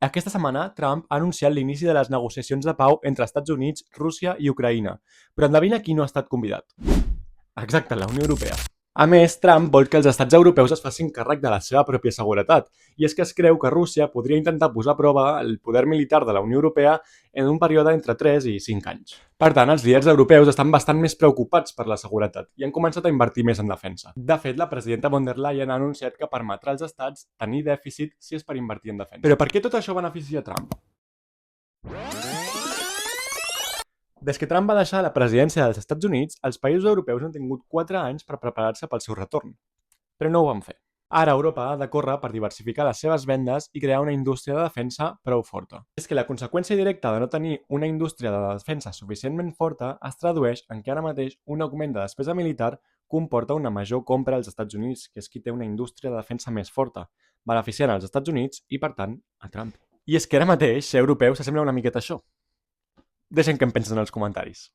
Aquesta setmana, Trump ha anunciat l'inici de les negociacions de pau entre Estats Units, Rússia i Ucraïna. Però endevina qui no ha estat convidat. Exacte, la Unió Europea. A més, Trump vol que els estats europeus es facin càrrec de la seva pròpia seguretat, i és que es creu que Rússia podria intentar posar a prova el poder militar de la Unió Europea en un període entre 3 i 5 anys. Per tant, els líders europeus estan bastant més preocupats per la seguretat i han començat a invertir més en defensa. De fet, la presidenta von der Leyen ha anunciat que permetrà als estats tenir dèficit si és per invertir en defensa. Però per què tot això beneficia Trump? Des que Trump va deixar la presidència dels Estats Units, els països europeus han tingut 4 anys per preparar-se pel seu retorn. Però no ho van fer. Ara Europa ha de córrer per diversificar les seves vendes i crear una indústria de defensa prou forta. És que la conseqüència directa de no tenir una indústria de defensa suficientment forta es tradueix en que ara mateix un augment de despesa militar comporta una major compra als Estats Units, que és qui té una indústria de defensa més forta, beneficiant als Estats Units i, per tant, a Trump. I és que ara mateix ser europeu s'assembla una miqueta a això. Deixen que em pensen en els comentaris.